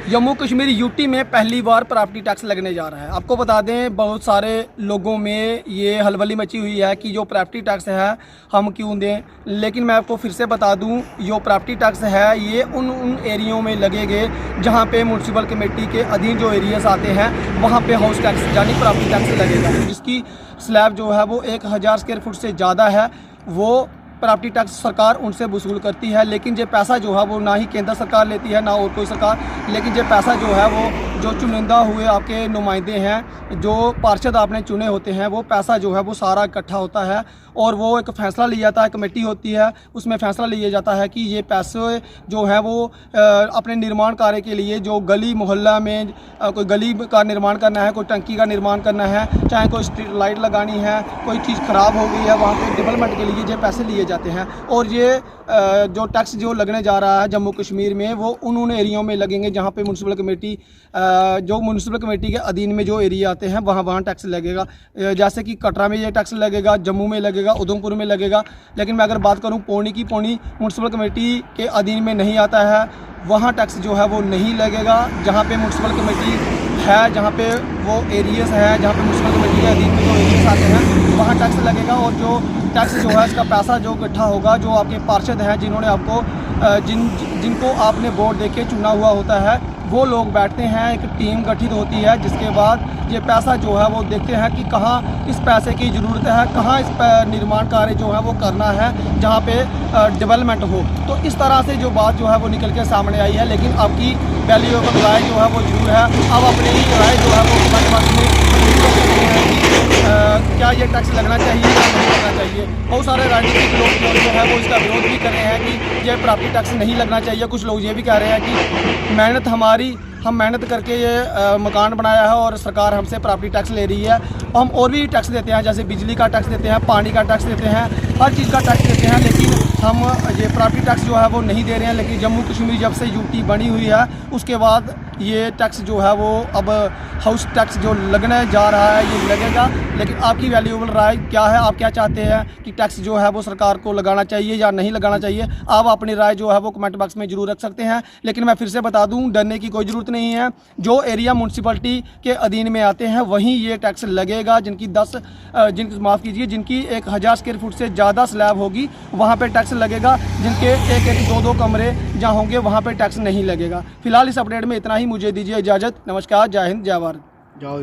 Jammu Kashmir UT में पहली बार property tax लगने जा रहा है। आपको बता दें, बहुत सारे लोगों में ये हलबली मची हुई है कि जो प्रॉपर्टी टैक्स है हम क्यों दें। लेकिन मैं आपको फिर से बता दूं, जो प्रॉपर्टी टैक्स है ये उन एरियो में लगेंगे जहां पे म्यूनसिपल कमेटी के अधीन जो एरियाज आते हैं वहां पे हाउस टैक्स यानी प्रॉपर्टी टैक्स लगेगा, जिसकी स्लैब जो है वो 1000 स्क्वायर फुट से ज़्यादा है। वो प्रॉपर्टी टैक्स सरकार उनसे वसूल करती है। लेकिन ये पैसा जो है वो ना ही केंद्र सरकार लेती है ना और कोई सरकार, लेकिन ये पैसा जो है वो जो चुनिंदा हुए आपके नुमाइंदे हैं, जो पार्षद आपने चुने होते हैं, वो पैसा जो है वो सारा इकट्ठा होता है और वो एक फ़ैसला लिया जाता है, कमेटी होती है, उसमें फ़ैसला लिया जाता है कि ये पैसे जो है वो अपने निर्माण कार्य के लिए, जो गली मोहल्ला में कोई गली का निर्माण करना है, कोई टंकी का निर्माण करना है, चाहे कोई स्ट्रीट लाइट लगानी है, कोई चीज़ ख़राब हो गई है, वहाँ पे डेवलपमेंट के लिए ये पैसे लिए जाते हैं। और ये जो टैक्स जो लगने जा रहा है जम्मू कश्मीर में, वो उन एरियो में लगेंगे जहाँ पे म्यूनसिपल कमेटी जो म्यूनसिपल कमेटी के अधीन में जो एरिया आते हैं वहाँ टैक्स लगेगा। जैसे कि कटरा में ये टैक्स लगेगा, जम्मू में लगेगा, उधमपुर में लगेगा। लेकिन मैं अगर बात करूँ पौनी की, पौनी म्यूनसिपल कमेटी के अधीन में नहीं आता है, वहाँ टैक्स जो है वो नहीं लगेगा। जहाँ पे म्यूनसिपल कमेटी है, जहाँ पे वो एरियाज है, जहाँ पे म्यूनसिपल कमेटी के अधीन में जो एरियाज आते हैं वहाँ टैक्स लगेगा। और जो टैक्स जो है इसका पैसा जो इकट्ठा होगा, जो आपके पार्षद हैं जिन्होंने आपको जिनको आपने वोट देके चुना हुआ होता है, वो लोग बैठते हैं, एक टीम गठित होती है, जिसके बाद ये पैसा जो है वो देखते हैं कि कहाँ इस पैसे की ज़रूरत है, कहाँ इस निर्माण कार्य जो है वो करना है, जहाँ पे डेवलपमेंट हो। तो इस तरह से जो बात जो है वो निकल के सामने आई है। लेकिन आपकी वैल्यूएबल राय जो है वो जरूर है। अब अपनी राय जो है वो कमेंट बॉक्स में क्या ये टैक्स लगना चाहिए या नहीं लगना चाहिए। बहुत सारे राजनीतिक लोग जो है वो इसका विरोध भी कर रहे हैं कि ये प्रॉपर्टी टैक्स नहीं लगना चाहिए। कुछ लोग ये भी कह रहे हैं कि मेहनत हम मेहनत करके ये मकान बनाया है और सरकार हमसे प्रॉपर्टी टैक्स ले रही है। हम और भी टैक्स देते हैं, जैसे बिजली का टैक्स देते हैं, पानी का टैक्स देते हैं, हर चीज़ का टैक्स देते हैं, लेकिन हम ये प्रॉपर्टी टैक्स जो है वो नहीं दे रहे हैं। लेकिन जम्मू कश्मीर जब से यूटी बनी हुई है उसके बाद ये टैक्स जो है वो अब हाउस टैक्स जो लगने जा रहा है ये लगेगा। लेकिन आपकी वैल्यूएबल राय क्या है? आप क्या चाहते हैं कि टैक्स जो है वो सरकार को लगाना चाहिए या नहीं लगाना चाहिए? आप अपनी राय जो है वो कमेंट बॉक्स में जरूर रख सकते हैं। लेकिन मैं फिर से बता दूं, डरने की कोई ज़रूरत नहीं है। जो एरिया म्यूनसिपलिटी के अधीन में आते हैं वहीं ये टैक्स लगेगा। जिनकी जिनकी 1000 स्क्वायर फुट से ज़्यादा स्लैब होगी वहाँ पर टैक्स लगेगा। जिनके एक 2 कमरे जहाँ होंगे वहाँ पर टैक्स नहीं लगेगा। फिलहाल इस अपडेट में इतना ही। मुझे दीजिए इजाज़त। नमस्कार, जय हिंद, जय भारत। जाओ।